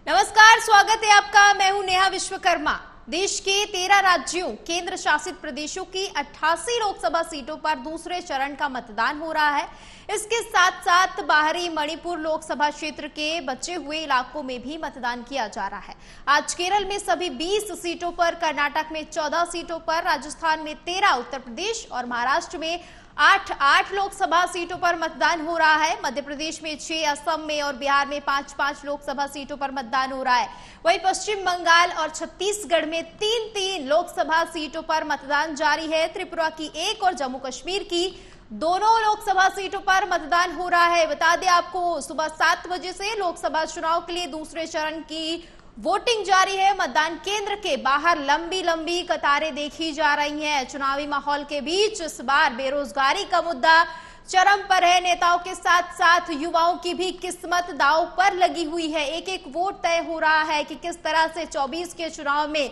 नमस्कार, स्वागत है आपका। मैं हूं नेहा विश्वकर्मा। देश के 13 राज्यों, केंद्र शासित प्रदेशों की 88 लोकसभा सीटों पर दूसरे चरण का मतदान हो रहा है। इसके साथ साथ बाहरी मणिपुर लोकसभा क्षेत्र के बचे हुए इलाकों में भी मतदान किया जा रहा है। आज केरल में सभी 20 सीटों पर, कर्नाटक में 14 सीटों पर, राजस्थान में 13, उत्तर प्रदेश और महाराष्ट्र में 8 लोकसभा सीटों पर मतदान हो रहा है। मध्य प्रदेश में 6, असम में और बिहार में 5 लोकसभा सीटों पर मतदान हो रहा है। वहीं पश्चिम बंगाल और छत्तीसगढ़ में 3 लोकसभा सीटों पर मतदान जारी है। त्रिपुरा की 1 और जम्मू कश्मीर की 2 लोकसभा सीटों पर मतदान हो रहा है। बता दें आपको, सुबह 7 बजे से लोकसभा चुनाव के लिए दूसरे चरण की वोटिंग जारी है। मतदान केंद्र के बाहर लंबी कतारें देखी जा रही हैं। चुनावी माहौल के बीच इस बार बेरोजगारी का मुद्दा चरम पर है। नेताओं के साथ साथ युवाओं की भी किस्मत दांव पर लगी हुई है। एक वोट तय हो रहा है कि किस तरह से 24 के चुनाव में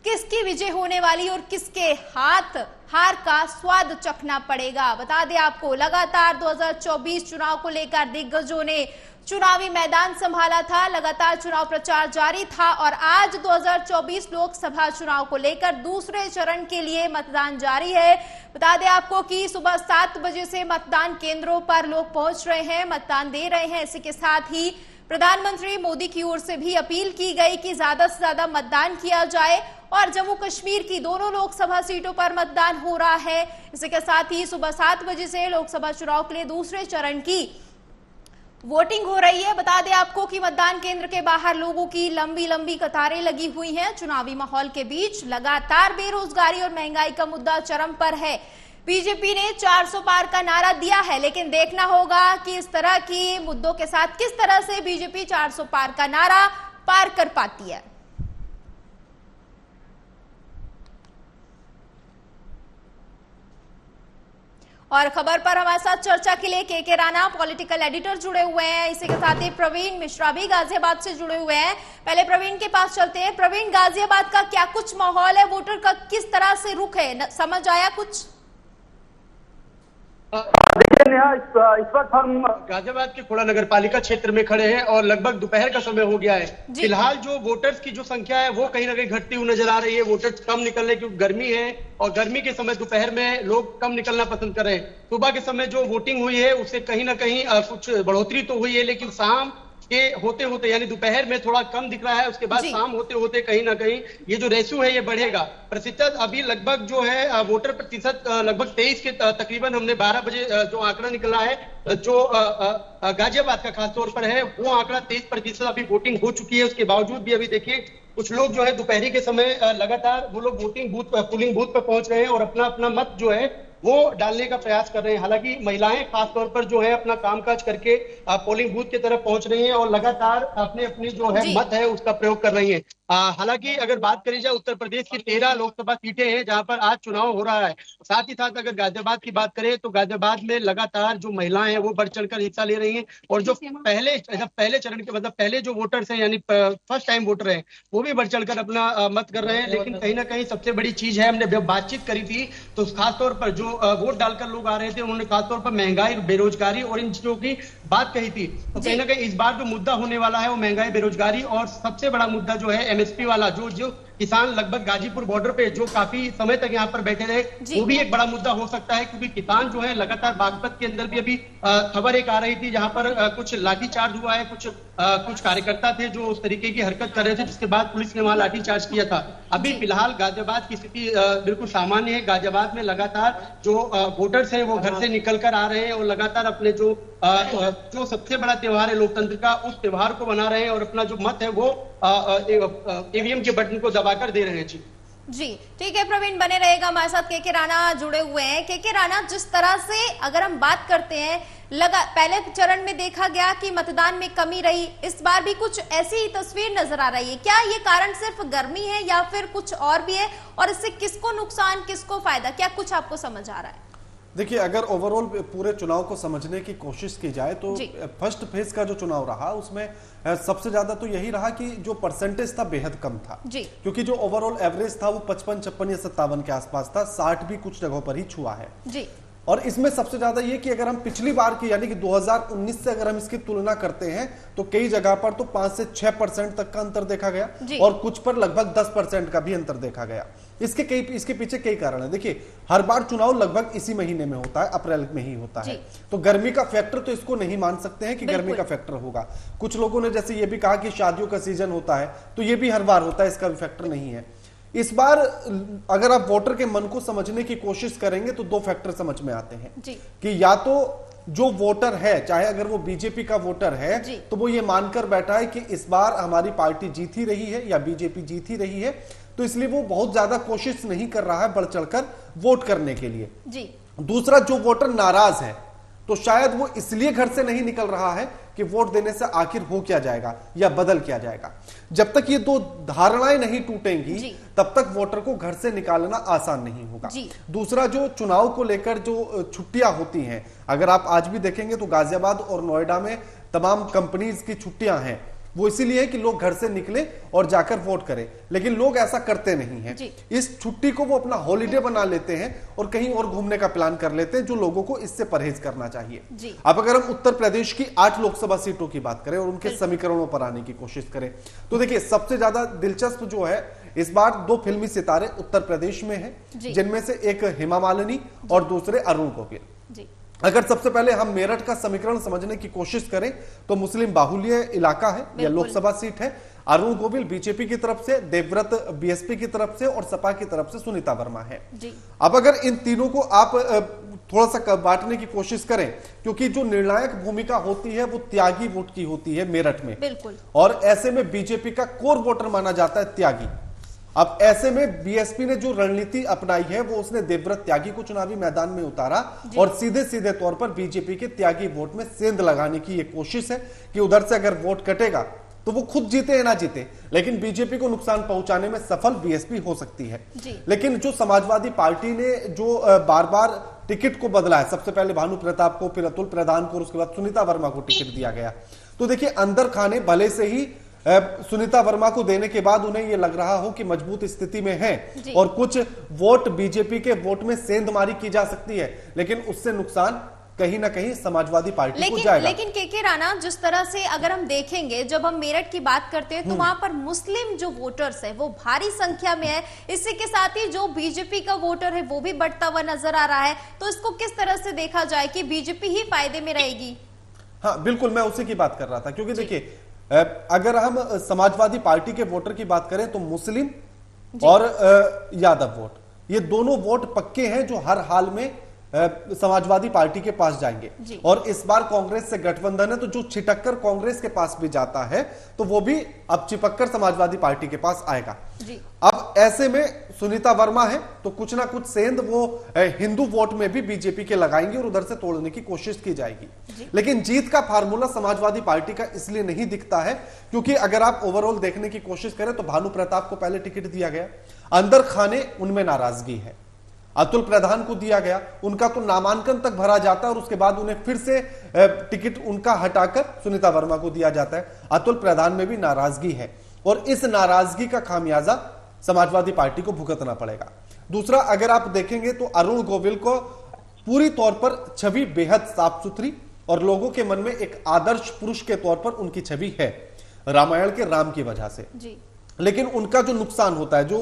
किसकी विजय होने वाली और किसके हाथ हार का स्वाद चखना पड़ेगा। बता दें आपको, लगातार 2024 चुनाव को लेकर दिग्गजों ने चुनावी मैदान संभाला था। लगातार चुनाव प्रचार जारी था और आज 2024 लोकसभा चुनाव को लेकर दूसरे चरण के लिए मतदान जारी है। बता दें आपको कि सुबह 7 बजे से मतदान केंद्रों पर लोग पहुंच रहे हैं, मतदान दे रहे हैं। इसी के साथ ही प्रधानमंत्री मोदी की ओर से भी अपील की गई कि ज्यादा से ज्यादा मतदान किया जाए और जम्मू कश्मीर की 2 लोकसभा सीटों पर मतदान हो रहा है। इसी के साथ ही सुबह 7 बजे से लोकसभा चुनाव के लिए दूसरे चरण की वोटिंग हो रही है। बता दें आपको कि मतदान केंद्र के बाहर लोगों की लंबी कतारें लगी हुई हैं। चुनावी माहौल के बीच लगातार बेरोजगारी और महंगाई का मुद्दा चरम पर है। बीजेपी ने 400 पार का नारा दिया है, लेकिन देखना होगा कि इस तरह के मुद्दों के साथ किस तरह से बीजेपी 400 पार का नारा पार कर पाती है। और खबर पर हमारे साथ चर्चा के लिए के राणा, पॉलिटिकल एडिटर, जुड़े हुए हैं। इसी के साथ ही प्रवीण मिश्रा भी गाजियाबाद से जुड़े हुए हैं। पहले प्रवीण के पास चलते हैं। प्रवीण, गाजियाबाद का क्या कुछ माहौल है? वोटर का किस तरह से रुख है, समझ आया कुछ? देखिए नेहा, इस वक्त हम गाजियाबाद के खुड़ा नगर पालिका क्षेत्र में खड़े हैं और लगभग दोपहर का समय हो गया है। फिलहाल जो वोटर्स की जो संख्या है वो कहीं ना कहीं घटती हुई नजर आ रही है। वोटर्स कम निकल रहे क्योंकि गर्मी है और गर्मी के समय दोपहर में लोग कम निकलना पसंद कर रहे हैं। सुबह के समय जो वोटिंग हुई है उससे कहीं ना कहीं कुछ बढ़ोतरी तो हुई है, लेकिन शाम के होते होते यानी दोपहर में थोड़ा कम दिख रहा है। उसके बाद शाम होते होते कहीं ना कहीं ये जो रेशियो है ये बढ़ेगा। प्रतिशत अभी लगभग जो है वोटर प्रतिशत लगभग 23 के तकरीबन हमने 12 बजे जो आंकड़ा निकला है, जो गाजियाबाद का खासतौर पर है, वो आंकड़ा 23% अभी वोटिंग हो चुकी है। उसके बावजूद भी अभी देखिए कुछ लोग जो है दोपहरी के समय लगातार वो लोग वोटिंग बूथ पर, पोलिंग बूथ पर पहुंच रहे हैं और अपना अपना मत जो है वो डालने का प्रयास कर रहे हैं। हालांकि महिलाएं खासतौर पर जो है अपना कामकाज करके पोलिंग बूथ की तरफ पहुंच रही हैं और लगातार अपने अपनी जो है मत है उसका प्रयोग कर रही हैं। हालांकि अगर बात करी जाए, उत्तर प्रदेश की 13 लोकसभा सीटें हैं जहां पर आज चुनाव हो रहा है। साथ ही साथ अगर गाजियाबाद की बात करें तो गाजियाबाद में लगातार जो महिलाएं हैं वो बढ़ चढ़कर हिस्सा ले रही हैं और जो पहले चरण के मतलब पहले जो वोटर्स हैं यानी फर्स्ट टाइम वोटर हैं वो भी बढ़ चढ़कर अपना मत कर रहे हैं। लेकिन कहीं ना कहीं सबसे बड़ी चीज है, हमने जब बातचीत करी थी तो खासतौर पर जो वोट डालकर लोग आ रहे थे उन्होंने खासतौर पर महंगाई, बेरोजगारी और इन चीजों की बात कही थी। तो कहीं ना कहीं इस बार जो मुद्दा होने वाला है वो महंगाई, बेरोजगारी और सबसे बड़ा मुद्दा जो है एमएसपी वाला, जो किसान लगभग गाजीपुर बॉर्डर पे जो काफी समय तक यहाँ पर बैठे रहे, वो भी एक बड़ा मुद्दा हो सकता है। क्योंकि किसान जो है लगातार बागपत के अंदर भी अभी खबर एक आ रही थी जहां पर कुछ लाठीचार्ज हुआ है, कुछ कार्यकर्ता थे जो उस तरीके की हरकत कर रहे थे जिसके बाद पुलिस ने वहां लाठीचार्ज किया था। अभी फिलहाल गाजियाबाद की स्थिति बिल्कुल सामान्य है। गाजियाबाद में लगातार जो वोटर्स हैं वो घर से निकल कर आ रहे हैं और लगातार अपने जो सबसे बड़ा त्योहार है लोकतंत्र का, उस त्योहार को मना रहे हैं और अपना जो मत है वो ईवीएम के बटन को दबाकर दे रहे हैं। जी ठीक है प्रवीण, बने रहेगा हमारे साथ। के राणा जुड़े हुए हैं। के राणा, जिस तरह से अगर हम बात करते हैं, पहले चरण में देखा गया कि मतदान में कमी रही, इस बार भी कुछ ऐसी ही तस्वीर नजर आ रही है। क्या ये कारण सिर्फ गर्मी है या फिर कुछ और भी है, और इससे किसको नुकसान किसको फायदा, क्या कुछ आपको समझ आ रहा है? देखिए, अगर ओवरऑल पूरे चुनाव को समझने की कोशिश की जाए तो फर्स्ट फेज का जो चुनाव रहा उसमें सबसे ज्यादा तो यही रहा कि जो परसेंटेज था बेहद कम था जी। क्योंकि जो ओवरऑल एवरेज था वो 55, 56 या 57 के आसपास था। 60 भी कुछ जगहों पर ही छुआ है जी। और इसमें सबसे ज्यादा ये कि अगर हम पिछली बार की यानी कि 2019 से अगर हम इसकी तुलना करते हैं तो कई जगह पर तो 5 से 6% तक का अंतर देखा गया और कुछ पर लगभग 10% का भी अंतर देखा गया। इसके पीछे कई कारण है। देखिए, हर बार चुनाव लगभग इसी महीने में होता है, अप्रैल में ही होता है, तो गर्मी का फैक्टर तो इसको नहीं मान सकते हैं कि गर्मी का फैक्टर होगा। कुछ लोगों ने जैसे ये भी कहा कि शादियों का सीजन होता है, तो ये भी हर बार होता है, इसका भी फैक्टर नहीं है। इस बार अगर आप वोटर के मन को समझने की कोशिश करेंगे तो दो फैक्टर समझ में आते हैं कि या तो जो वोटर है, चाहे अगर वो बीजेपी का वोटर है, तो वो ये मानकर बैठा है कि इस बार हमारी पार्टी जीत ही रही है या बीजेपी जीत ही रही है, तो इसलिए वो बहुत ज्यादा कोशिश नहीं कर रहा है बढ़ चढ़कर वोट करने के लिए। दूसरा, जो वोटर नाराज है तो शायद वो इसलिए घर से नहीं निकल रहा है कि वोट देने से आखिर हो क्या जाएगा या बदल क्या जाएगा। जब तक ये दो धारणाएं नहीं टूटेंगी तब तक वोटर को घर से निकालना आसान नहीं होगा। दूसरा, जो चुनाव को लेकर जो छुट्टियां होती हैं, अगर आप आज भी देखेंगे तो गाजियाबाद और नोएडा में तमाम कंपनीज की छुट्टियां हैं, वो इसीलिए है कि लोग घर से निकले और जाकर वोट करें, लेकिन लोग ऐसा करते नहीं हैं। इस छुट्टी को वो अपना हॉलिडे बना लेते हैं और कहीं और घूमने का प्लान कर लेते हैं, जो लोगों को इससे परहेज करना चाहिए। अब अगर हम उत्तर प्रदेश की 8 लोकसभा सीटों की बात करें और उनके समीकरणों पर आने की कोशिश करें तो देखिए, सबसे ज्यादा दिलचस्प जो है इस बार 2 फिल्मी सितारे उत्तर प्रदेश में हैं, जिनमें से एक हेमा मालिनी और दूसरे अरुण गोविल। अगर सबसे पहले हम मेरठ का समीकरण समझने की कोशिश करें तो मुस्लिम बाहुल्य इलाका है, यह लोकसभा सीट है। अरुण गोविल बीजेपी की तरफ से, देवव्रत बीएसपी की तरफ से और सपा की तरफ से सुनीता वर्मा है। अब अगर इन तीनों को आप थोड़ा सा बांटने की कोशिश करें, क्योंकि जो निर्णायक भूमिका होती है वो त्यागी वोट की होती है मेरठ में, और ऐसे में बीजेपी का कोर वोटर माना जाता है त्यागी। अब ऐसे में बीएसपी ने जो रणनीति अपनाई है वो उसने देवव्रत त्यागी को चुनावी मैदान में उतारा और सीधे सीधे तौर पर बीजेपी के त्यागी वोट में सेंध लगाने की ये कोशिश है कि उधर से अगर वोट कटेगा तो वो खुद जीते या ना जीते, लेकिन बीजेपी को नुकसान पहुंचाने में सफल बीएसपी हो सकती है। लेकिन जो समाजवादी पार्टी ने जो बार बार टिकट को बदला है, सबसे पहले भानु प्रताप को, फिर अतुल प्रधान को, उसके बाद सुनीता वर्मा को टिकट दिया गया, तो देखिए अंदर खाने भले से ही सुनीता वर्मा को देने के बाद उन्हें यह लग रहा हो कि मजबूत स्थिति में है और कुछ वोट बीजेपी के वोट में सेंधमारी की जा सकती है, लेकिन उससे नुकसान कहीं ना कहीं समाजवादी पार्टी को जाएगा। लेकिन के राणा, जिस तरह से अगर हम देखेंगे, जब हम मेरठ की बात करते हैं तो वहां पर मुस्लिम जो वोटर्स है वो भारी संख्या में है, इसी के साथ ही जो बीजेपी का वोटर है वो भी बढ़ता हुआ नजर आ रहा है, तो इसको किस तरह से देखा जाए कि बीजेपी ही फायदे में रहेगी? हाँ बिल्कुल, मैं उसी की बात कर रहा था, क्योंकि देखिए अगर हम समाजवादी पार्टी के वोटर की बात करें तो मुस्लिम और यादव वोट, ये दोनों वोट पक्के हैं जो हर हाल में समाजवादी पार्टी के पास जाएंगे। और इस बार कांग्रेस से गठबंधन है, तो जो छिटक्कर कांग्रेस के पास भी जाता है तो वो भी अब चिपक्कर समाजवादी पार्टी के पास आएगा। अब ऐसे में सुनीता वर्मा है तो कुछ ना कुछ सेंध वो हिंदू वोट में भी बीजेपी के लगाएंगे और उधर से तोड़ने की कोशिश की जाएगी। लेकिन जीत का फार्मूला समाजवादी पार्टी का इसलिए नहीं दिखता है क्योंकि अगर आप ओवरऑल देखने की कोशिश करें तो भानु प्रताप को पहले टिकट दिया गया, अंदर खाने उनमें नाराजगी है। अतुल प्रधान को दिया गया, उनका तो नामांकन तक भरा जाता है और उसके बाद उन्हें फिर से टिकट उनका हटाकर सुनीता वर्मा को दिया जाता है। अतुल प्रधान में भी नाराजगी है और इस नाराजगी का खामियाजा समाजवादी पार्टी को भुगतना पड़ेगा। दूसरा, अगर आप देखेंगे तो अरुण गोविल को पूरी तौर पर छवि बेहद साफ सुथरी और लोगों के मन में एक आदर्श पुरुष के तौर पर उनकी छवि है रामायण के राम की वजह से। लेकिन उनका जो नुकसान होता है, जो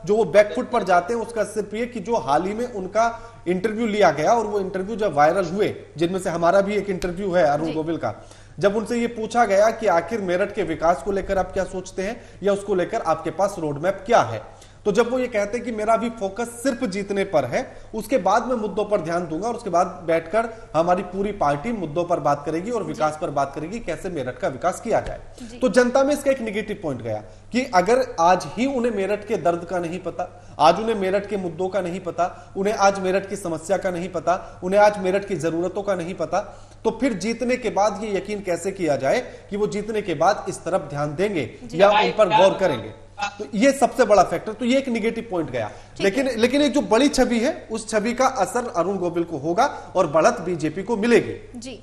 वो बैकफुट पर जाते हैं, उसका सिर्फ ये कि जो हाल ही में उनका इंटरव्यू लिया गया और वो इंटरव्यू जब वायरल हुए, जिनमें से हमारा भी एक इंटरव्यू है अरुण गोविल का, जब उनसे ये पूछा गया कि आखिर मेरठ के विकास को लेकर आप क्या सोचते हैं या उसको लेकर आपके पास रोड मैप क्या है, तो जब वो ये कहते हैं कि मेरा भी फोकस सिर्फ जीतने पर है, उसके बाद मैं मुद्दों पर ध्यान दूंगा और उसके बाद बैठकर हमारी पूरी पार्टी मुद्दों पर बात करेगी और विकास पर बात करेगी, कैसे मेरठ का विकास किया जाए। तो जनता में इसका एक नेगेटिव पॉइंट गया कि अगर आज ही उन्हें मेरठ के दर्द का नहीं पता, आज उन्हें मेरठ के मुद्दों का नहीं पता, उन्हें आज मेरठ की समस्या का नहीं पता, उन्हें आज मेरठ की जरूरतों का नहीं पता, तो फिर जीतने के बाद ये यकीन कैसे किया जाए कि वो जीतने के बाद इस तरफ ध्यान देंगे या उन पर गौर करेंगे। तो ये सबसे बड़ा फैक्टर, तो ये एक नेगेटिव पॉइंट गया। लेकिन एक जो बड़ी छवि है उस छवि का असर अरुण गोविल को होगा और बढ़त बीजेपी को मिलेगी। जी,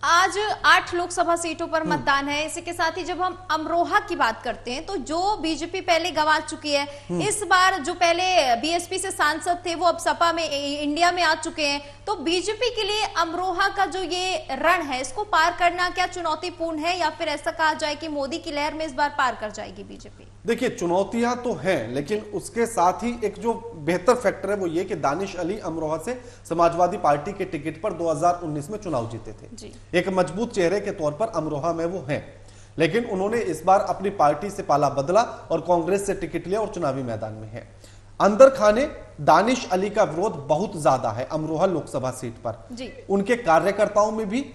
आज 8 लोकसभा सीटों पर मतदान है। इसी के साथ ही जब हम अमरोहा की बात करते हैं तो जो बीजेपी पहले गंवा चुकी है, इस बार जो पहले बीएसपी से सांसद थे वो अब सपा में इंडिया में आ चुके हैं, तो बीजेपी के लिए अमरोहा का जो ये रण है इसको पार करना क्या चुनौतीपूर्ण है, या फिर ऐसा कहा जाए कि मोदी की लहर में इस बार पार कर जाएगी बीजेपी? देखिए, चुनौतियां तो हैं, लेकिन उसके साथ ही एक जो बेहतर फैक्टर है वो ये कि दानिश अली अमरोहा से समाजवादी पार्टी के टिकट पर 2019 में चुनाव जीते थे। एक मजबूत चेहरे के तौर पर अमरोहा में वो हैं, लेकिन उन्होंने इस बार अपनी पार्टी से पाला बदला और कांग्रेस से टिकट लिया और चुनावी मैदान में है। अंदर खाने दानिश अली का विरोध बहुत ज्यादा है अमरोहा लोकसभा सीट पर। उनके कार्यकर्ताओं में भी,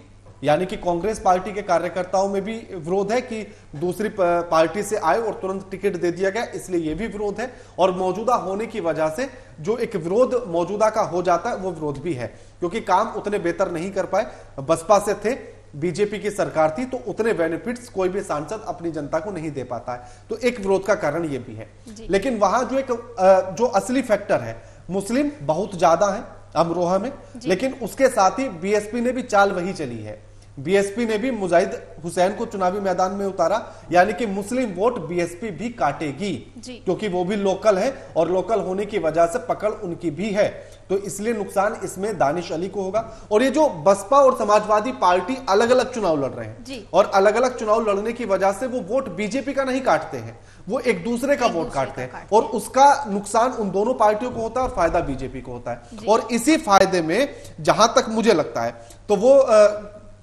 यानी कि कांग्रेस पार्टी के कार्यकर्ताओं में भी विरोध है कि दूसरी पार्टी से आए और तुरंत टिकट दे दिया गया, इसलिए यह भी विरोध है। और मौजूदा होने की वजह से जो एक विरोध मौजूदा का हो जाता है वो विरोध भी है, क्योंकि काम उतने बेहतर नहीं कर पाए। बसपा से थे, बीजेपी की सरकार थी, तो उतने बेनिफिट्स कोई भी सांसद अपनी जनता को नहीं दे पाता है, तो एक विरोध का कारण यह भी है। लेकिन वहां जो असली फैक्टर है, मुस्लिम बहुत ज्यादा है अमरोहा में, लेकिन उसके साथ ही बीएसपी ने भी चाल वही चली है। बीएसपी ने भी मुजाहिद हुसैन को चुनावी मैदान में उतारा, यानी कि मुस्लिम वोट बीएसपी भी काटेगी, क्योंकि वो भी लोकल है और लोकल होने की वजह से पकड़ उनकी भी है, तो इसलिए नुकसान इसमें दानिश अली को होगा। और ये जो बसपा और समाजवादी पार्टी अलग अलग चुनाव लड़ रहे हैं और अलग अलग चुनाव लड़ने की वजह से वो वोट बीजेपी का नहीं काटते हैं, वो एक दूसरे का वोट काटते हैं, और उसका नुकसान उन दोनों पार्टियों को होता है और फायदा बीजेपी को होता है। और इसी फायदे में जहां तक मुझे लगता है तो वो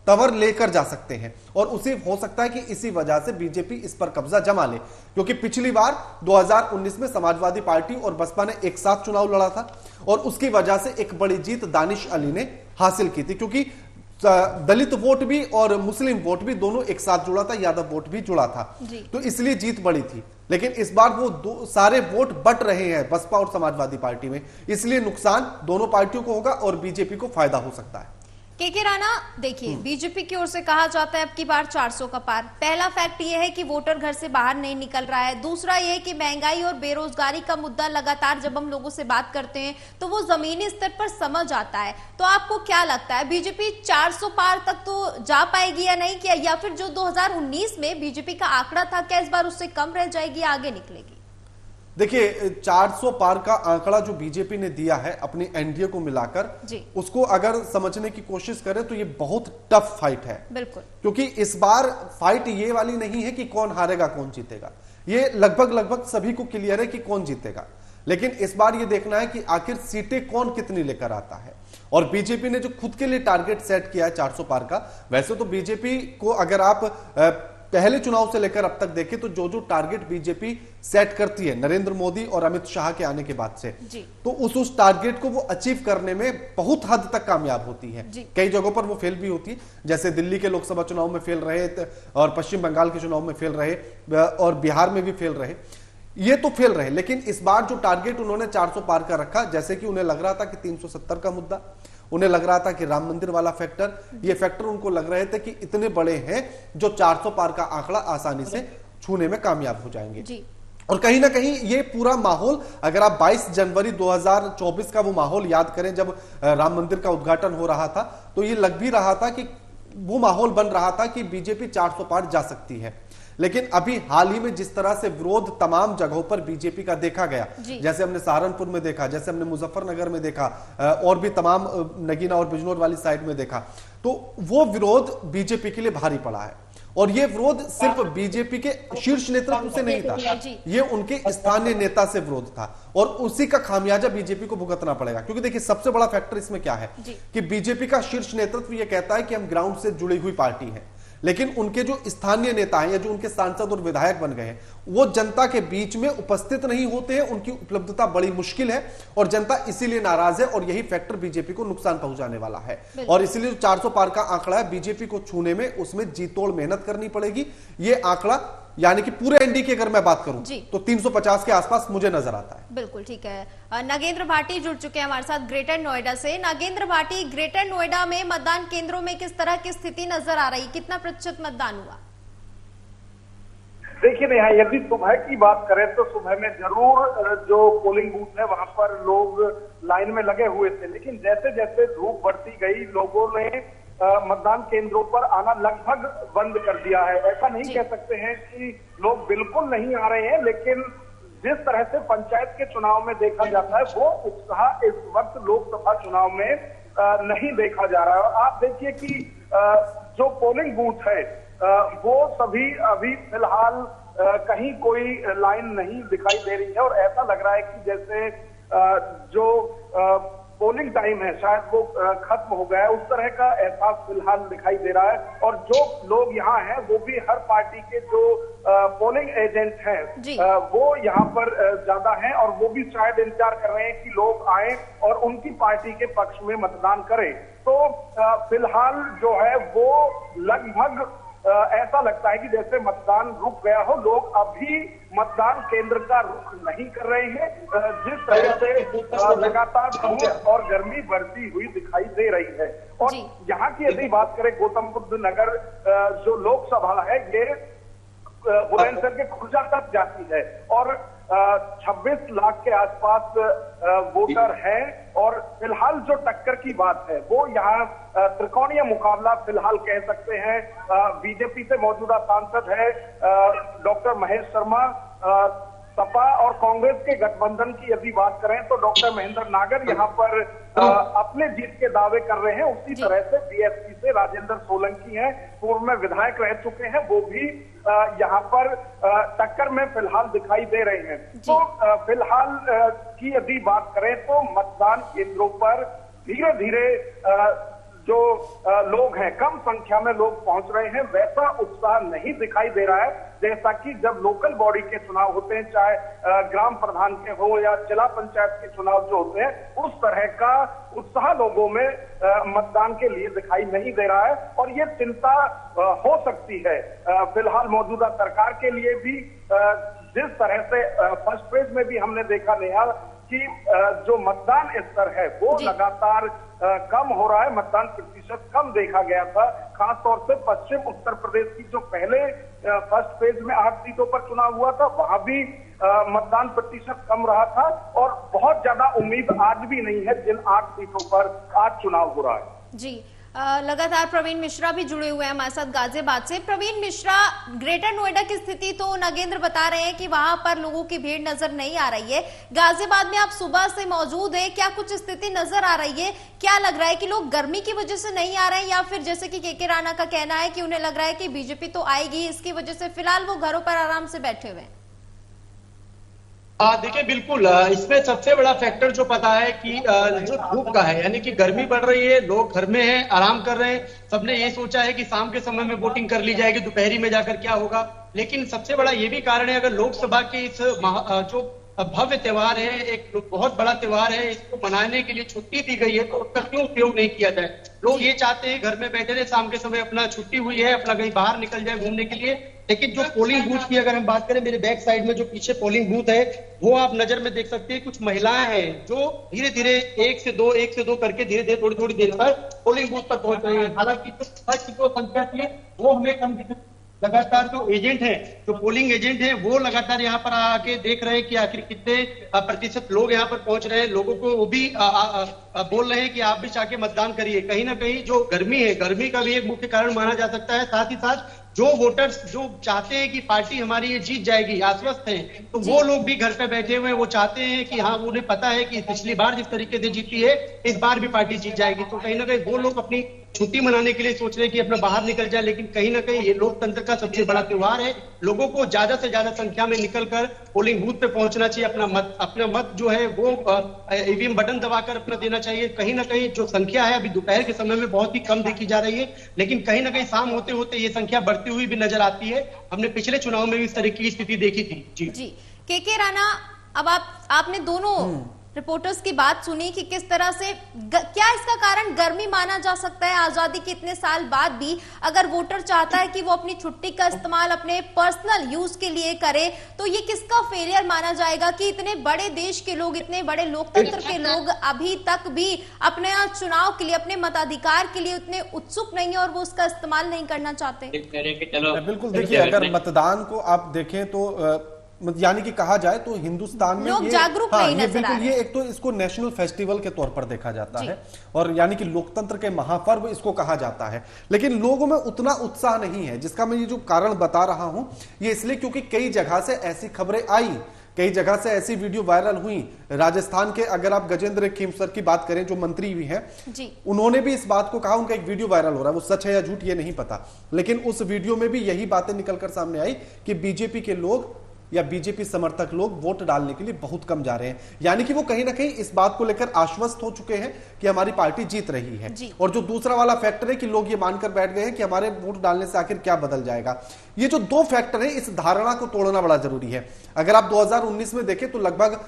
तवर लेकर जा सकते हैं, और उसी हो सकता है कि इसी वजह से बीजेपी इस पर कब्जा जमा ले, क्योंकि पिछली बार 2019 में समाजवादी पार्टी और बसपा ने एक साथ चुनाव लड़ा था और उसकी वजह से एक बड़ी जीत दानिश अली ने हासिल की थी, क्योंकि दलित वोट भी और मुस्लिम वोट भी दोनों एक साथ जुड़ा था, यादव वोट भी जुड़ा था, तो इसलिए जीत बड़ी थी। लेकिन इस बार वो सारे वोट बट रहे हैं बसपा और समाजवादी पार्टी में, इसलिए नुकसान दोनों पार्टियों को होगा और बीजेपी को फायदा हो सकता है। के राणा, देखिए बीजेपी की ओर से कहा जाता है अब की बार 400 का पार। पहला फैक्ट यह है कि वोटर घर से बाहर नहीं निकल रहा है। दूसरा यह है कि महंगाई और बेरोजगारी का मुद्दा लगातार जब हम लोगों से बात करते हैं तो वो जमीनी स्तर पर समझ आता है। तो आपको क्या लगता है, बीजेपी 400 पार तक तो जा पाएगी या नहीं, क्या या फिर जो 2019 में बीजेपी का आंकड़ा था क्या इस बार उससे कम रह जाएगी, आगे निकलेगी? देखिए, 400 पार का आंकड़ा जो बीजेपी ने दिया है अपनी एनडीए को मिलाकर, उसको अगर समझने की कोशिश करें तो ये बहुत टफ फाइट है। बिल्कुल, क्योंकि इस बार फाइट ये वाली नहीं है कि कौन हारेगा कौन जीतेगा, ये लगभग सभी को क्लियर है कि कौन जीतेगा, लेकिन इस बार ये देखना है कि आखिर सीटें कौन कितनी लेकर आता है। और बीजेपी ने जो खुद के लिए टारगेट सेट किया है 400 पार का, वैसे तो बीजेपी को अगर आप पहले चुनाव से लेकर अब तक देखें तो जो टारगेट बीजेपी सेट करती है नरेंद्र मोदी और अमित शाह के आने के बाद से, तो उस टारगेट को वो अचीव करने में बहुत हद तक कामयाब होती है। कई जगहों पर वो फेल भी होती है, जैसे दिल्ली के लोकसभा चुनाव में फेल रहे और पश्चिम बंगाल के चुनाव में फेल रहे और बिहार में भी फेल रहे, ये तो फेल रहे। लेकिन इस बार जो टारगेट उन्होंने 400 पार का रखा, जैसे कि उन्हें लग रहा था कि 370 का मुद्दा, उन्हें लग रहा था कि राम मंदिर वाला फैक्टर, ये फैक्टर उनको लग रहे थे कि इतने बड़े हैं जो 400 पार का आंकड़ा आसानी से छूने में कामयाब हो जाएंगे। और कहीं ना कहीं ये पूरा माहौल, अगर आप 22 जनवरी 2024 का वो माहौल याद करें जब राम मंदिर का उद्घाटन हो रहा था, तो ये लग भी रहा था कि वो माहौल बन रहा था कि बीजेपी 400 पार जा सकती है। लेकिन अभी हाल ही में जिस तरह से विरोध तमाम जगहों पर बीजेपी का देखा गया, जैसे हमने सहारनपुर में देखा, जैसे हमने मुजफ्फरनगर में देखा और भी तमाम नगीना और बिजनौर वाली साइड में देखा, तो वो विरोध बीजेपी के लिए भारी पड़ा है। और ये विरोध सिर्फ बीजेपी के शीर्ष नेतृत्व से नहीं था, ये उनके स्थानीय नेता से विरोध था और उसी का खामियाजा बीजेपी को भुगतना पड़ेगा। क्योंकि देखिए, सबसे बड़ा फैक्टर इसमें क्या है कि बीजेपी का शीर्ष नेतृत्व ये कहता है कि हम ग्राउंड से जुड़ी हुई पार्टी है, लेकिन उनके जो स्थानीय नेता हैं या जो उनके सांसद और विधायक बन गए हैं, वो जनता के बीच में उपस्थित नहीं होते हैं, उनकी उपलब्धता बड़ी मुश्किल है और जनता इसीलिए नाराज है और यही फैक्टर बीजेपी को नुकसान पहुंचाने वाला है। और इसीलिए जो 400 पार का आंकड़ा है, बीजेपी को छूने में उसमें जी तोड़ मेहनत करनी पड़ेगी। ये आंकड़ा यानी कि पूरे एनडीए की अगर मैं बात करूं तो 350 के आसपास मुझे नजर आता है। बिल्कुल ठीक है। नागेंद्र भाटी जुड़ चुके हैं हमारे साथ ग्रेटर नोएडा से। नागेंद्र भाटी, ग्रेटर नोएडा में मतदान केंद्रों में किस तरह की स्थिति नजर आ रही, कितना प्रतिशत मतदान हुआ? देखिए नेहा, यदि सुबह की बात करें तो सुबह में जरूर जो पोलिंग बूथ है वहां पर लोग लाइन में लगे हुए थे, लेकिन जैसे जैसे धूप बढ़ती गई, लोगों ने मतदान केंद्रों पर आना लगभग बंद कर दिया है। ऐसा नहीं कह सकते हैं कि लोग बिल्कुल नहीं आ रहे हैं, लेकिन जिस तरह से पंचायत के चुनाव में देखा जाता है वो उत्साह इस वक्त लोकसभा चुनाव में नहीं देखा जा रहा है। और आप देखिए कि जो पोलिंग बूथ है वो सभी अभी फिलहाल कहीं कोई लाइन नहीं दिखाई दे रही है और ऐसा लग रहा है कि जैसे जो पोलिंग टाइम है शायद वो खत्म हो गया है, उस तरह का एहसास फिलहाल दिखाई दे रहा है। और जो लोग यहाँ हैं वो भी हर पार्टी के जो पोलिंग एजेंट हैं वो यहाँ पर ज्यादा हैं और वो भी शायद इंतजार कर रहे हैं कि लोग आए और उनकी पार्टी के पक्ष में मतदान करें। तो फिलहाल जो है वो लगभग ऐसा लगता है कि जैसे मतदान रुक गया हो, लोग अभी मतदान केंद्र का रुख नहीं कर रहे हैं। जिस तरह से लगातार धूप और गर्मी बढ़ती हुई दिखाई दे रही है। और यहाँ की यदि बात करें गौतम बुद्ध नगर जो लोकसभा है ये बुलंदशहर के खुर्जा तक जाती है और 26 लाख के आसपास वोटर हैं। और फिलहाल जो टक्कर की बात है वो यहाँ त्रिकोणीय मुकाबला फिलहाल कह सकते हैं। बीजेपी से मौजूदा सांसद है डॉक्टर महेश शर्मा, सपा और कांग्रेस के गठबंधन की यदि बात करें तो डॉक्टर महेंद्र नागर यहाँ पर अपने जीत के दावे कर रहे हैं। उसी तरह से बीएसपी से राजेंद्र सोलंकी हैं, पूर्व में विधायक रह चुके हैं, वो भी यहाँ पर टक्कर में फिलहाल दिखाई दे रहे हैं। तो फिलहाल की यदि बात करें तो मतदान केंद्रों पर धीरे धीरे जो लोग हैं, कम संख्या में लोग पहुंच रहे हैं, वैसा उत्साह नहीं दिखाई दे रहा है जैसा कि जब लोकल बॉडी के चुनाव होते हैं, चाहे ग्राम प्रधान के हो या जिला पंचायत के चुनाव जो होते हैं, उस तरह का उत्साह लोगों में मतदान के लिए दिखाई नहीं दे रहा है। और ये चिंता हो सकती है फिलहाल मौजूदा सरकार के लिए भी। जिस तरह से फर्स्ट फेज में भी हमने देखा नेहा कि जो मतदान स्तर है वो लगातार कम हो रहा है, मतदान प्रतिशत कम देखा गया था। खासतौर से पश्चिम उत्तर प्रदेश की जो पहले फर्स्ट फेज में 8 सीटों पर चुनाव हुआ था वहां भी मतदान प्रतिशत कम रहा था और बहुत ज्यादा उम्मीद आज भी नहीं है जिन 8 सीटों पर आज चुनाव हो रहा है। जी लगातार प्रवीण मिश्रा भी जुड़े हुए हैं हमारे साथ गाजियाबाद से। प्रवीण मिश्रा, ग्रेटर नोएडा की स्थिति तो नागेंद्र बता रहे हैं कि वहां पर लोगों की भीड़ नजर नहीं आ रही है। गाजियाबाद में आप सुबह से मौजूद हैं, क्या कुछ स्थिति नजर आ रही है? क्या लग रहा है कि लोग गर्मी की वजह से नहीं आ रहे हैं या फिर जैसे कि के राणा का कहना है कि उन्हें लग रहा है कि बीजेपी तो आएगी, इसकी वजह से फिलहाल वो घरों पर आराम से बैठे हुए हैं? देखिए बिल्कुल, इसमें सबसे बड़ा फैक्टर जो पता है कि जो धूप का है, यानी कि गर्मी बढ़ रही है, लोग घर में हैं, आराम कर रहे हैं। सबने ये सोचा है कि शाम के समय में वोटिंग कर ली जाएगी, दोपहरी में जाकर क्या होगा। लेकिन सबसे बड़ा ये भी कारण है, अगर लोकसभा के इस जो भव्य त्योहार है, एक बहुत बड़ा त्योहार है, इसको मनाने के लिए छुट्टी दी गई है, तो उसका क्यों उपयोग नहीं किया जाए। लोग ये चाहते हैं घर में बैठे रहे, शाम के समय अपना छुट्टी हुई है, अपना कहीं बाहर निकल जाए घूमने के लिए। लेकिन जो पोलिंग बूथ की अगर हम बात करें, मेरे बैक साइड में जो पीछे पोलिंग बूथ है वो आप नजर में देख सकते हैं। कुछ महिलाएं हैं जो धीरे धीरे एक से दो करके धीरे धीरे थोड़ी थोड़ी देर पर पोलिंग बूथ पर पहुंच रही है। हालांकि जो संख्या थी वो हमें कम दिखी। लगातार जो एजेंट है, जो पोलिंग एजेंट है, वो लगातार यहाँ पर आके देख रहे हैं कि आखिर कितने प्रतिशत लोग यहाँ पर पहुंच रहे हैं। लोगों को वो भी बोल रहे हैं कि आप भी जाके मतदान करिए। कहीं ना कहीं जो गर्मी है, गर्मी का भी एक मुख्य कारण माना जा सकता है। साथ ही साथ जो वोटर्स जो चाहते हैं कि पार्टी हमारी ये जीत जाएगी, आश्वस्त हैं, तो वो लोग भी घर पे बैठे हुए हैं। वो चाहते हैं कि हाँ, उन्हें पता है कि पिछली बार जिस तरीके से जीती है, इस बार भी पार्टी जीत जाएगी। तो कहीं ना कहीं वो लोग अपनी छुट्टी मनाने के लिए सोच रहे हैं कि अपना बाहर निकल जाए। लेकिन कहीं ना कहीं ये लोकतंत्र का सबसे बड़ा त्योहार है। लोगों को ज्यादा से ज्यादा संख्या में निकलकर पोलिंग बूथ पे पहुंचना चाहिए। अपना मत जो है वो ईवीएम बटन दबाकर अपना देना चाहिए। कहीं ना कहीं जो संख्या है अभी दोपहर के समय में बहुत ही कम देखी जा रही है, लेकिन कहीं ना कहीं शाम होते होते ये संख्या बढ़ती हुई भी नजर आती है। हमने पिछले चुनाव में भी इस तरह की स्थिति देखी थी। जी के राणा, अब आपने दोनों रिपोर्टर्स की बात सुनी कि किस तरह से क्या इसका कारण गर्मी माना जा सकता है? आजादी के इतने साल बाद भी अगर वोटर चाहता है कि वो अपनी छुट्टी का इस्तेमाल अपने पर्सनल यूज के लिए करे, तो ये किसका फेलियर माना जाएगा कि इतने बड़े देश के लोग, इतने बड़े लोकतंत्र के लोग अभी तक भी अपने चुनाव के लिए, अपने मताधिकार के लिए उतने उत्सुक नहीं है और वो उसका इस्तेमाल नहीं करना चाहते? बिल्कुल, देखिए अगर मतदान को आप देखें तो यानी कि कहा जाए तो हिंदुस्तान में लोग जागरूक नहीं नजर आ बिल्कुल, रहे। ये एक तो इसको नेशनल फेस्टिवल के तौर पर देखा जाता है और यानी कि लोकतंत्र के महापर्व इसको कहा जाता है, लेकिन लोगों में उतना उत्साह नहीं है। जिसका मैं ये जो कारण बता रहा हूं ये इसलिए क्योंकि कई जगह से ऐसी खबरें आई, कई जगह से ऐसी वीडियो वायरल हुई। राजस्थान के अगर आप गजेंद्र खेमसर की बात करें जो मंत्री भी हैं, उन्होंने भी इस बात को कहा, उनका एक वीडियो वायरल हो रहा है, वो सच है या झूठ ये नहीं पता, लेकिन उस वीडियो में भी यही बातें निकलकर सामने आई कि बीजेपी के लोग या बीजेपी समर्थक लोग वोट डालने के लिए बहुत कम जा रहे हैं। यानी कि वो कहीं ना कहीं इस बात को लेकर आश्वस्त हो चुके हैं कि हमारी पार्टी जीत रही है। और जो दूसरा वाला फैक्टर है कि लोग ये मानकर बैठ गए हैं कि हमारे वोट डालने से आखिर क्या बदल जाएगा। ये जो दो फैक्टर है, इस धारणा को तोड़ना बड़ा जरूरी है। अगर आप 2019 में देखें तो लगभग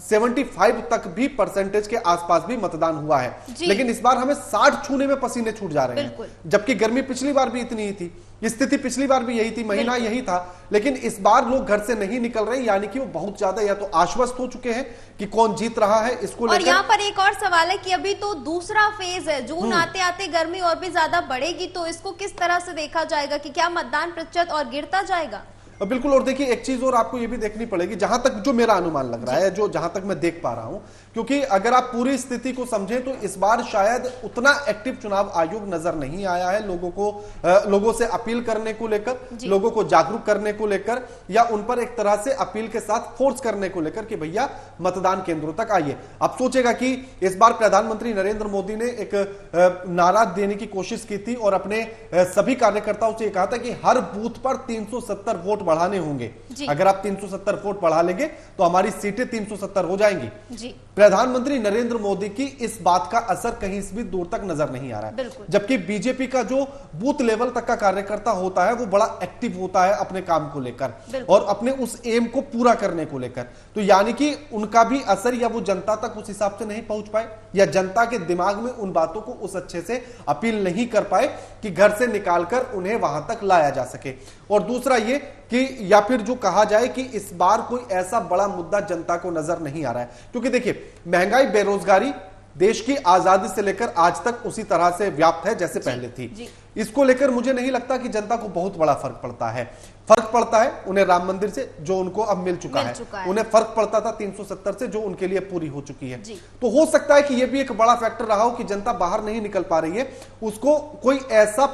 75 तक भी परसेंटेज के आसपास भी मतदान हुआ है, लेकिन इस बार हमें 60 छूने में पसीने छूट जा रहे हैं, जबकि गर्मी पिछली बार भी इतनी ही थी, स्थिति पिछली बार भी यही थी, महीना यही था, लेकिन इस बार लोग घर से नहीं निकल रहे, यानी कि वो बहुत ज्यादा या तो आश्वस्त हो चुके हैं कि कौन जीत रहा है इसको लेकर। और यहाँ पर एक और सवाल है कि अभी तो दूसरा फेज है, जून आते आते गर्मी और भी ज्यादा बढ़ेगी, तो इसको किस तरह से देखा जाएगा कि क्या मतदान प्रतिशत और गिरता जाएगा? बिल्कुल, और देखिए एक चीज और आपको ये भी देखनी पड़ेगी, जहां तक जो मेरा अनुमान लग रहा है, जो जहां तक मैं देख पा रहा हूं, क्योंकि अगर आप पूरी स्थिति को समझें तो इस बार शायद उतना एक्टिव चुनाव आयोग नजर नहीं आया है लोगों से अपील करने को लेकर, लोगों को जागरूक करने को लेकर, या उन पर एक तरह से अपील के साथ फोर्स करने को लेकर कि भैया मतदान केंद्रों तक आइए। आप सोचेगा कि इस बार प्रधानमंत्री नरेंद्र मोदी ने एक नारा देने की कोशिश की थी और अपने सभी कार्यकर्ताओं से कहा था कि हर बूथ पर 370 वोट बढ़ाने होंगे। अगर आप 370 वोट बढ़ा लेंगे तो हमारी सीटें 370 हो जाएंगी। प्रधानमंत्री नरेंद्र मोदी की इस बात का असर कहीं से भी दूर तक नजर नहीं आ रहा है, जबकि बीजेपी का जो बूथ लेवल तक का कार्यकर्ता होता है वो बड़ा एक्टिव होता है अपने काम को लेकर और अपने उस एम को पूरा करने को लेकर। तो यानी कि उनका भी असर, या वो जनता तक उस हिसाब से नहीं पहुंच पाए, या जनता के दिमाग में उन बातों को उस अच्छे से अपील नहीं कर पाए कि घर से निकालकर उन्हें वहां तक लाया जा सके। और दूसरा ये कि या फिर जो कहा जाए कि इस बार कोई ऐसा बड़ा मुद्दा जनता को नजर नहीं आ रहा है, क्योंकि देखिए महंगाई, बेरोजगारी देश की आजादी से लेकर आज तक उसी तरह से व्याप्त है जैसे पहले थी। इसको लेकर मुझे नहीं लगता कि जनता को बहुत बड़ा फर्क पड़ता है। फर्क पड़ता है उन्हें राम मंदिर से जो उनको अब मिल चुका है, उन्हें फर्क पड़ता था 370 से जो उनके लिए पूरी हो चुकी है। तो हो सकता है कि यह भी एक बड़ा फैक्टर रहा हो कि जनता बाहर नहीं निकल पा रही है, उसको कोई ऐसा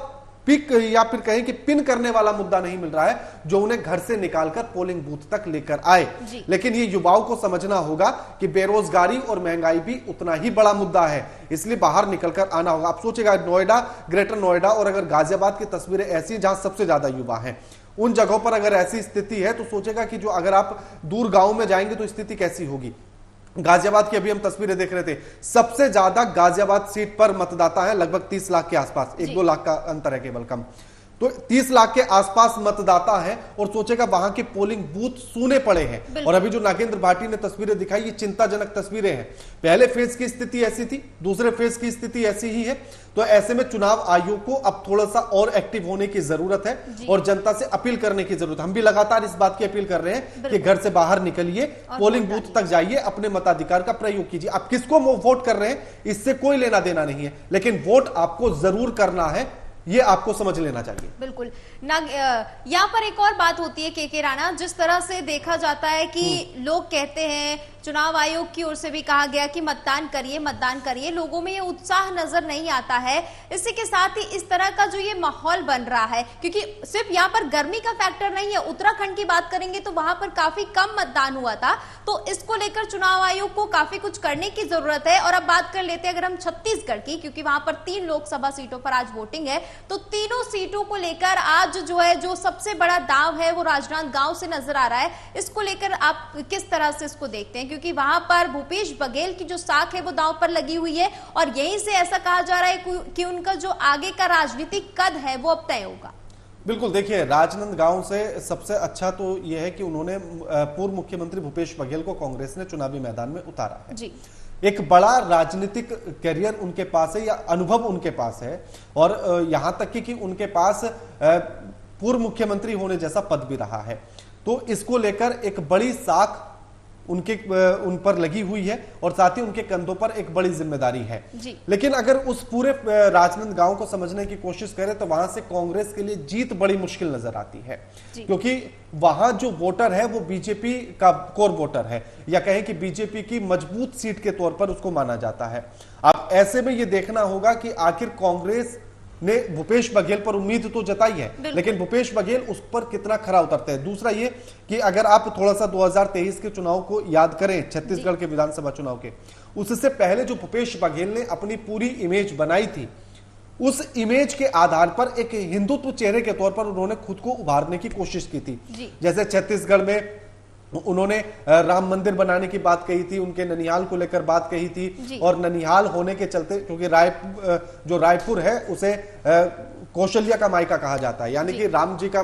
पिक या फिर कहें कि पिन करने वाला मुद्दा नहीं मिल रहा है जो उन्हें घर से निकालकर पोलिंग बूथ तक लेकर आए। लेकिन ये युवाओं को समझना होगा कि बेरोजगारी और महंगाई भी उतना ही बड़ा मुद्दा है, इसलिए बाहर निकलकर आना होगा। आप सोचेगा नोएडा, ग्रेटर नोएडा और अगर गाजियाबाद की तस्वीरें ऐसी हैं जहां सबसे ज्यादा युवा हैं, उन जगहों पर अगर ऐसी स्थिति है तो सोचेगा कि जो अगर आप दूर गांव में जाएंगे तो स्थिति कैसी होगी। गाजियाबाद की अभी हम तस्वीरें देख रहे थे, सबसे ज्यादा गाजियाबाद सीट पर मतदाता है, लगभग 30 लाख के आसपास, 1-2 लाख का अंतर है केवल, कम। तो 30 लाख के आसपास मतदाता है और सोचेगा वहां के पोलिंग बूथ सूने पड़े हैं। और अभी जो नागेंद्र भाटी ने तस्वीरें दिखाई, ये चिंताजनक तस्वीरें हैं। पहले फेज की स्थिति ऐसी थी, दूसरे फेज की स्थिति ऐसी ही है। तो ऐसे में चुनाव आयोग को अब थोड़ा सा और एक्टिव होने की जरूरत है और जनता से अपील करने की जरूरत है। हम भी लगातार इस बात की अपील कर रहे हैं कि घर से बाहर निकलिए, पोलिंग बूथ तक जाइए, अपने मताधिकार का प्रयोग कीजिए। आप किसको वोट कर रहे हैं इससे कोई लेना देना नहीं है, लेकिन वोट आपको जरूर करना है, ये आपको समझ लेना चाहिए। बिल्कुल। यहाँ पर एक और बात होती है के राणा, जिस तरह से देखा जाता है कि लोग कहते हैं, चुनाव आयोग की ओर से भी कहा गया कि मतदान करिए, मतदान करिए, लोगों में ये उत्साह नजर नहीं आता है। इसी के साथ ही इस तरह का जो ये माहौल बन रहा है, क्योंकि सिर्फ यहाँ पर गर्मी का फैक्टर नहीं है, उत्तराखंड की बात करेंगे तो वहां पर काफी कम मतदान हुआ था, तो इसको लेकर चुनाव आयोग को काफी कुछ करने की जरूरत है। और अब बात कर लेते हैं अगर हम छत्तीसगढ़ की, क्योंकि वहां पर 3 लोकसभा सीटों पर आज वोटिंग है, तो तीनों सीटों को लेकर आज जो है जो सबसे बड़ा दांव है वो राजनांदगांव से नजर आ रहा है। इसको लेकर आप किस तरह से इसको देखते हैं, क्योंकि वहां पर भूपेश बघेल की जो साख है वो दांव पर लगी हुई है और यहीं से ऐसा कहा जा रहा है कि उनका जो आगे का राजनीतिक कद है वो अब तय होगा। बिल्कुल, देखिए राजनांदगांव से सबसे अच्छा तो यह है कि उन्होंने पूर्व मुख्यमंत्री भूपेश बघेल को कांग्रेस ने चुनावी मैदान में उतारा है जी। एक बड़ा राजनीतिक करियर उनके पास है या अनुभव उनके पास है और यहां तक कि उनके पास पूर्व मुख्यमंत्री होने जैसा पद भी रहा है। तो इसको लेकर एक बड़ी साख उन पर लगी हुई है और साथ ही उनके कंधों पर एक बड़ी जिम्मेदारी है। लेकिन अगर उस पूरे राजनांदगांव को समझने की कोशिश करें तो वहां से कांग्रेस के लिए जीत बड़ी मुश्किल नजर आती है, क्योंकि वहां जो वोटर है वो बीजेपी का कोर वोटर है, या कहें कि बीजेपी की मजबूत सीट के तौर पर उसको माना जाता है। अब ऐसे में यह देखना होगा कि आखिर कांग्रेस ने भूपेश बघेल पर उम्मीद तो जताई है, लेकिन भूपेश बघेल उस पर कितना खरा उतरते हैं। दूसरा ये कि अगर आप थोड़ा सा 2023 के चुनाव को याद करें, छत्तीसगढ़ के विधानसभा चुनाव के, उससे पहले जो भूपेश बघेल ने अपनी पूरी इमेज बनाई थी, उस इमेज के आधार पर एक हिंदुत्व चेहरे के तौर पर उन्होंने खुद को उभारने की कोशिश की थी। जैसे छत्तीसगढ़ में उन्होंने राम मंदिर बनाने की बात कही थी, उनके ननिहाल को लेकर बात कही थी, और ननिहाल होने के चलते, क्योंकि जो रायपुर है उसे कौशल्या का मायका कहा जाता है, यानी कि राम जी का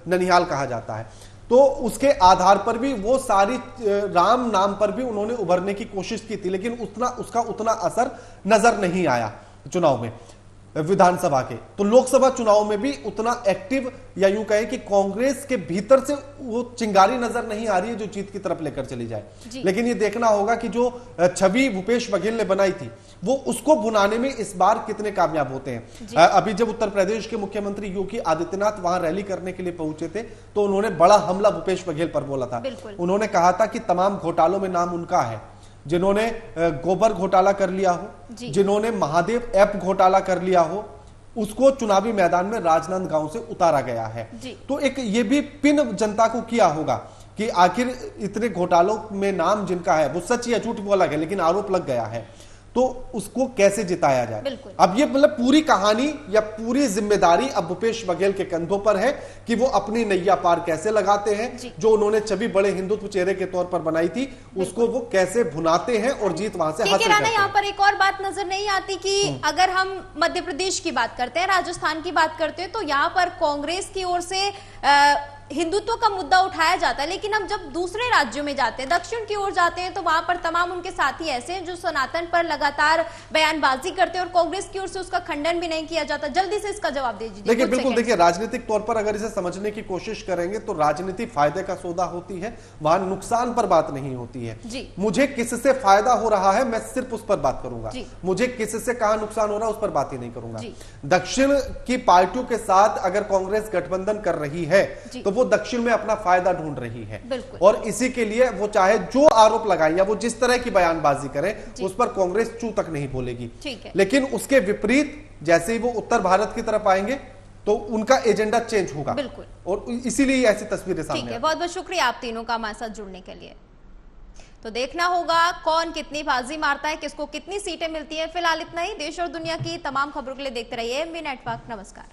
ननिहाल कहा जाता है, तो उसके आधार पर भी वो सारी राम नाम पर भी उन्होंने उभरने की कोशिश की थी, लेकिन उसका उतना असर नजर नहीं आया चुनाव में विधानसभा के। तो लोकसभा चुनाव में भी उतना एक्टिव, या यूं कहें कि कांग्रेस के भीतर से वो चिंगारी नजर नहीं आ रही है जो जीत की तरफ लेकर चली जाए। लेकिन ये देखना होगा कि जो छवि भूपेश बघेल ने बनाई थी वो उसको भुनाने में इस बार कितने कामयाब होते हैं। अभी जब उत्तर प्रदेश के मुख्यमंत्री योगी आदित्यनाथ वहां रैली करने के लिए पहुंचे थे तो उन्होंने बड़ा हमला भूपेश बघेल पर बोला था। उन्होंने कहा था कि तमाम घोटालों में नाम उनका है, जिन्होंने गोबर घोटाला कर लिया हो, जिन्होंने महादेव ऐप घोटाला कर लिया हो, उसको चुनावी मैदान में राजनांदगांव से उतारा गया है। तो एक ये भी पिन जनता को किया होगा कि आखिर इतने घोटालों में नाम जिनका है, वो सच या झूठ वो अलग है, लेकिन आरोप लग गया है, तो उसको कैसे जिताया जाए। अब ये मतलब पूरी कहानी या पूरी जिम्मेदारी अब भूपेश बघेल के कंधों पर है कि वो अपनी नैया पार कैसे लगाते हैं। जो उन्होंने छवि बड़े हिंदुत्व चेहरे के तौर पर बनाई थी उसको वो कैसे भुनाते हैं और जीत वहां से हासिल करते हैं। यहाँ पर एक और बात नजर नहीं आती कि अगर हम मध्य प्रदेश की बात करते हैं, राजस्थान की बात करते हैं, तो यहाँ पर कांग्रेस की ओर से हिंदुत्व का मुद्दा उठाया जाता है, लेकिन हम जब दूसरे राज्यों में जाते हैं, दक्षिण की ओर जाते हैं, तो वहां पर तमाम उनके साथी ऐसे हैं जो सनातन पर लगातार बयानबाजी करते हैं और कांग्रेस की ओर से उसका खंडन भी नहीं किया जाता। जल्दी से इसका जवाब दे दीजिए। देखिए, बिल्कुल देखिए, राजनीतिक तौर पर अगर इसे समझने की कोशिश करेंगे तो राजनीति फायदे का सौदा होती है, वहां नुकसान पर बात नहीं होती है। मुझे किससे फायदा हो रहा है मैं सिर्फ उस पर बात करूंगा, मुझे किससे कहां नुकसान हो रहा है उस पर बात ही नहीं करूंगा। दक्षिण की पार्टियों के साथ अगर कांग्रेस गठबंधन कर रही है तो वो दक्षिण में अपना फायदा ढूंढ रही है, और इसी के लिए वो चाहे जो आरोप लगाए या वो जिस तरह की बयानबाजी करें उस पर कांग्रेस चू तक नहीं बोलेगी। लेकिन उसके विपरीत जैसे ही वो उत्तर भारत की तरफ आएंगे तो उनका एजेंडा चेंज होगा, और इसीलिए ऐसी तस्वीरें सामने आती हैं। बहुत बहुत शुक्रिया आप तीनों का हमारे साथ जुड़ने के लिए। तो देखना होगा कौन कितनी बाजी मारता है, किसको कितनी सीटें मिलती है। फिलहाल इतना ही। देश और दुनिया की तमाम खबरों के लिए देखते रहिए एमबी नेटवर्क। नमस्कार।